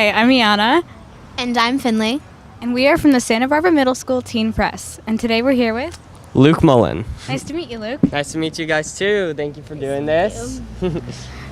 Hi, I'm Eyana. And I'm Finley. And we are from the Santa Barbara Middle School Teen Press. And today we're here with Luke MULLEN. Nice to meet you, Luke. Nice to meet you guys too. Thank you for doing this.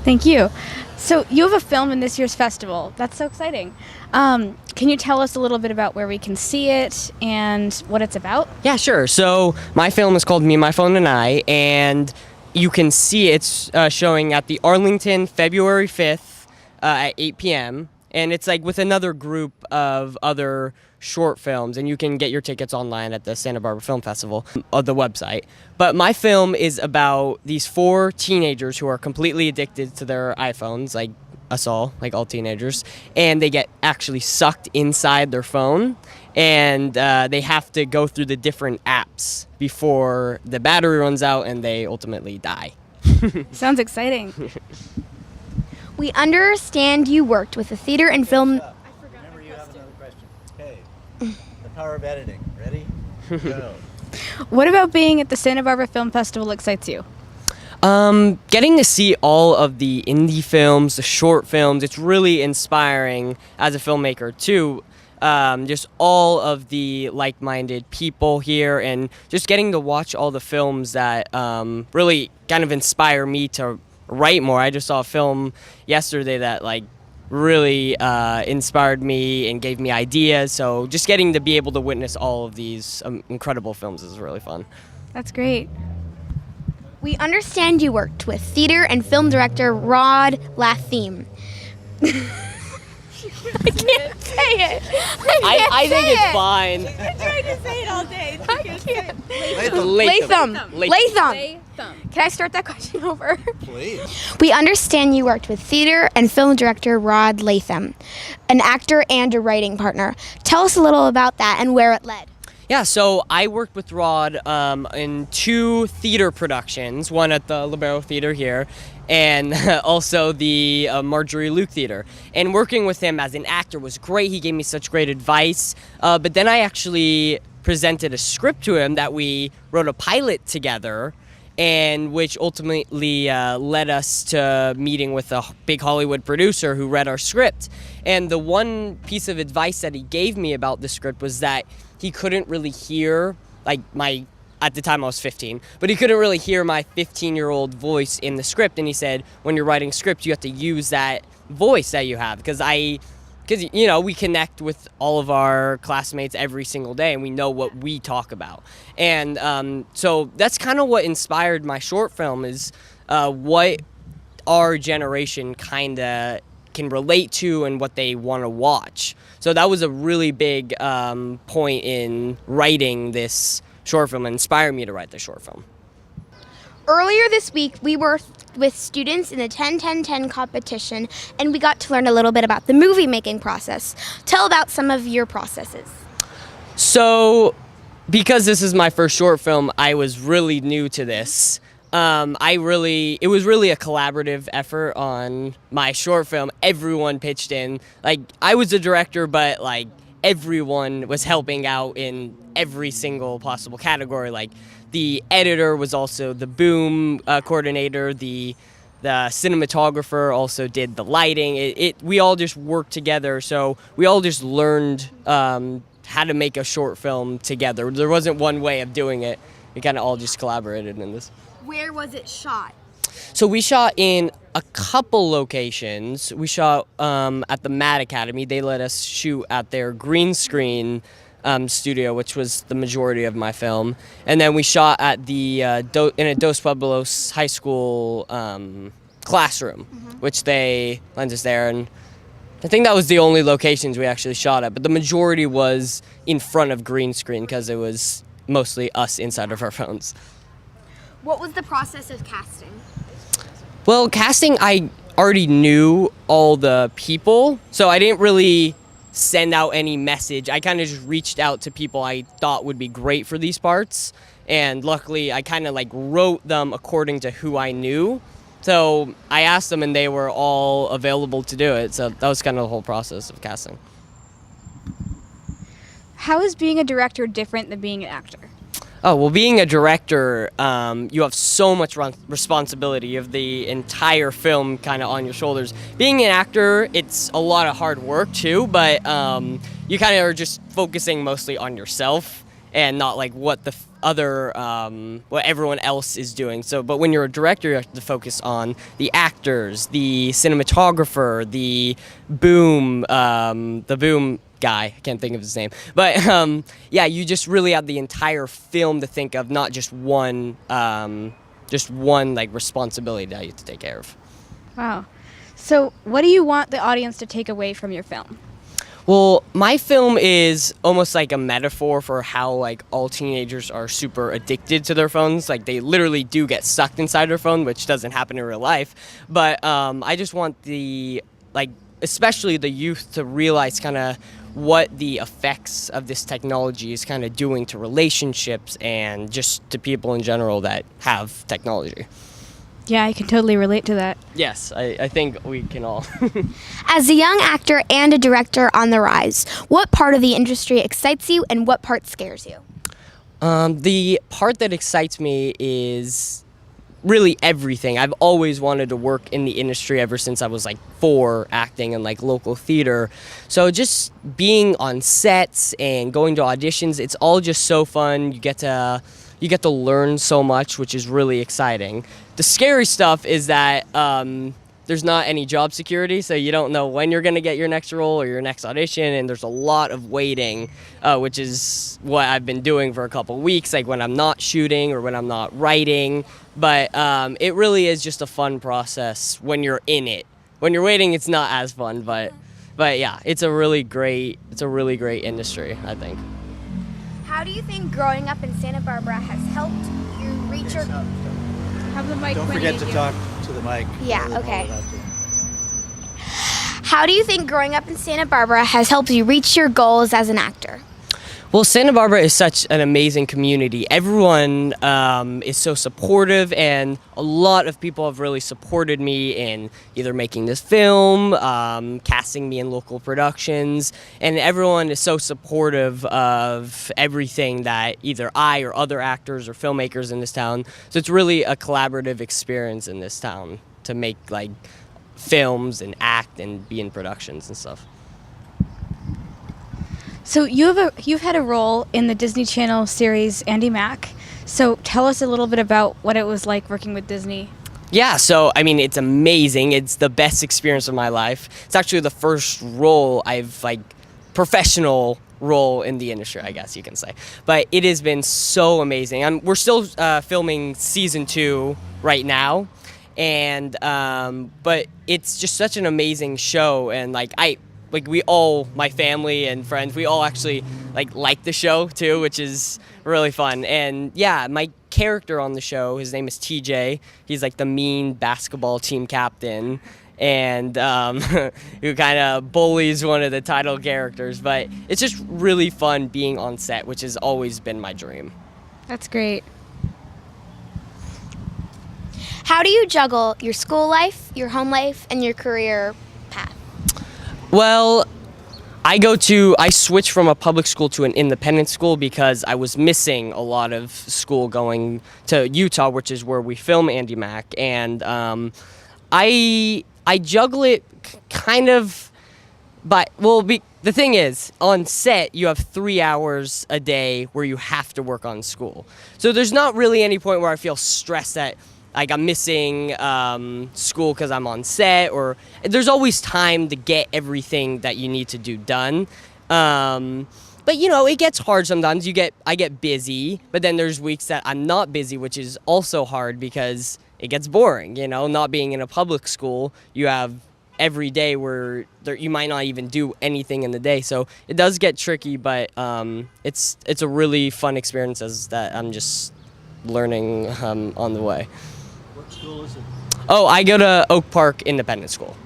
Thank you. So you have a film in this year's festival. That's so exciting. Can you tell us a little bit about where we can see it and what it's about? Yeah, sure. So my film is called Me, My Phone, and I, and you can see it's showing at the Arlington February 5th at 8 p.m. And it's like with another group of other short films, and you can get your tickets online at the Santa Barbara Film Festival of the website. But my film is about these 4 teenagers who are completely addicted to their iPhones, like us all, like all teenagers, and they get actually sucked inside their phone, and they have to go through the different apps before the battery runs out and they ultimately die. Sounds exciting. We understand you worked with the theater and film... Remember, you have another question. Okay, the power of editing. Ready? Go. What about being at the Santa Barbara Film Festival excites you? Getting to see all of the indie films, the short films, it's really inspiring as a filmmaker too. Just all of the like-minded people here, and just getting to watch all the films that really kind of inspire me to write more. I just saw a film yesterday that like really inspired me and gave me ideas. So just getting to be able to witness all of these incredible films is really fun. That's great. We understand you worked with theater and film director Rod Latham. I can't say it. I think it's fine. I tried to say it all day. Latham. Can I start that question over? Please. We understand you worked with theater and film director Rod Latham, an actor and a writing partner. Tell us a little about that and where it led. Yeah, so I worked with Rod in 2 theater productions, one at the Lobero Theatre here, and also the Marjorie Luke Theater. And working with him as an actor was great. He gave me such great advice. But then I actually presented a script to him that we wrote a pilot together, and which ultimately led us to meeting with a big Hollywood producer who read our script. And the one piece of advice that he gave me about the script was that he couldn't really hear, like at the time I was 15, but he couldn't really hear my 15-year-old voice in the script. And he said, when you're writing script, you have to use that voice that you have, because you know, we connect with all of our classmates every single day and we know what we talk about. And so that's kind of what inspired my short film, is what our generation kind of can relate to and what they want to watch. So that was a really big point in writing this short film, and inspired me to write this short film. Earlier this week, we were with students in the 10-10-10 competition, and we got to learn a little bit about the movie making process. Tell about some of your processes. So, because this is my first short film, I was really new to this. It was really a collaborative effort on my short film. Everyone pitched in. Like, I was the director, but like everyone was helping out in every single possible category. Like, the editor was also the boom coordinator. The cinematographer also did the lighting. We all just worked together. So we all just learned how to make a short film together. There wasn't one way of doing it. We kind of all just collaborated in this. Where was it shot? So we shot in a couple locations. We shot at the Mad Academy. They let us shoot at their green screen studio, which was the majority of my film. And then we shot at the in a Dos Pueblos high school classroom, which they lent us there. And I think that was the only locations we actually shot at. But the majority was in front of green screen because it was mostly us inside of our phones. What was the process of casting? Well, casting, I already knew all the people, so I didn't really send out any message. I kind of just reached out to people I thought would be great for these parts, and luckily I kind of like wrote them according to who I knew. So I asked them and they were all available to do it, so that was kind of the whole process of casting. How is being a director different than being an actor? Oh, well, being a director, you have so much responsibility. You have the entire film kind of on your shoulders. Being an actor, it's a lot of hard work too, but you kind of are just focusing mostly on yourself and not like what the what everyone else is doing. So, but when you're a director, you have to focus on the actors, the cinematographer, the boom guy. I can't think of his name, but yeah, you just really have the entire film to think of, not just one like responsibility that you have to take care of. Wow. So what do you want the audience to take away from your film? Well, my film is almost like a metaphor for how like all teenagers are super addicted to their phones. Like they literally do get sucked inside their phone, which doesn't happen in real life. But I just want especially the youth to realize kind of what the effects of this technology is kind of doing to relationships and just to people in general that have technology. Yeah, I can totally relate to that. Yes, I think we can all. As a young actor and a director on the rise, what part of the industry excites you and what part scares you? The part that excites me is really everything. I've always wanted to work in the industry ever since I was like 4, acting in like local theater. So just being on sets and going to auditions, it's all just so fun. You get to learn so much, which is really exciting. The scary stuff is that there's not any job security, so you don't know when you're going to get your next role or your next audition, and there's a lot of waiting, which is what I've been doing for a couple weeks, like when I'm not shooting or when I'm not writing. But it really is just a fun process when you're in it. When you're waiting, it's not as fun, but yeah, it's a really great industry, I think. How do you think growing up in Santa Barbara has helped you reach your... Have the mic Don't pointed forget to at you. talk to the mic. Yeah, Tell them all okay. about you. How do you think growing up in Santa Barbara has helped you reach your goals as an actor? Well, Santa Barbara is such an amazing community. Everyone is so supportive, and a lot of people have really supported me in either making this film, casting me in local productions, and everyone is so supportive of everything that either I or other actors or filmmakers in this town. So it's really a collaborative experience in this town to make like films and act and be in productions and stuff. So you've had a role in the Disney Channel series Andy Mack. So tell us a little bit about what it was like working with Disney. Yeah, so I mean, it's amazing. It's the best experience of my life. It's actually the first role professional role in the industry, I guess you can say. But it has been so amazing. We're still filming season 2 right now, and but it's just such an amazing show, and we all, my family and friends, we all actually like the show too, which is really fun. And yeah, my character on the show, his name is TJ. He's like the mean basketball team captain, and who kind of bullies one of the title characters. But it's just really fun being on set, which has always been my dream. That's great. How do you juggle your school life, your home life, and your career path? Well, I switched from a public school to an independent school because I was missing a lot of school going to Utah, which is where we film Andy Mack, and I juggle it kind of, the thing is, on set you have 3 hours a day where you have to work on school, so there's not really any point where I feel stressed that I'm missing school because I'm on set, or there's always time to get everything that you need to do done. But it gets hard sometimes. I get busy, but then there's weeks that I'm not busy, which is also hard because it gets boring. Not being in a public school, you have every day where you might not even do anything in the day. So it does get tricky, but it's a really fun experience that I'm just learning on the way. What school is it? Oh, I go to Oak Park Independent School.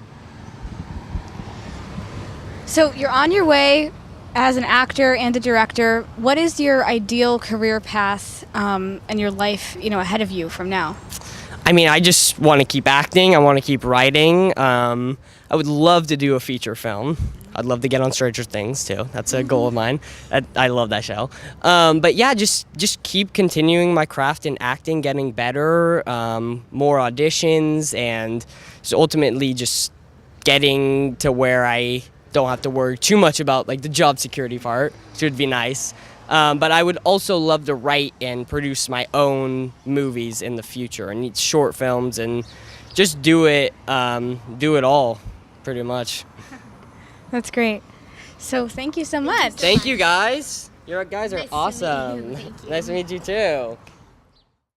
So you're on your way as an actor and a director. What is your ideal career path and your life, ahead of you from now? I mean, I just want to keep acting. I want to keep writing. I would love to do a feature film. I'd love to get on Stranger Things too. That's a goal of mine. I love that show. But yeah, just keep continuing my craft in acting, getting better, more auditions, and just ultimately just getting to where I don't have to worry too much about like the job security part, which would be nice. But I would also love to write and produce my own movies in the future, and short films, and just do it all, pretty much. That's great. So thank you so much. Thank you guys. You guys are Nice to meet you. awesome. Thank you. Nice to meet you too.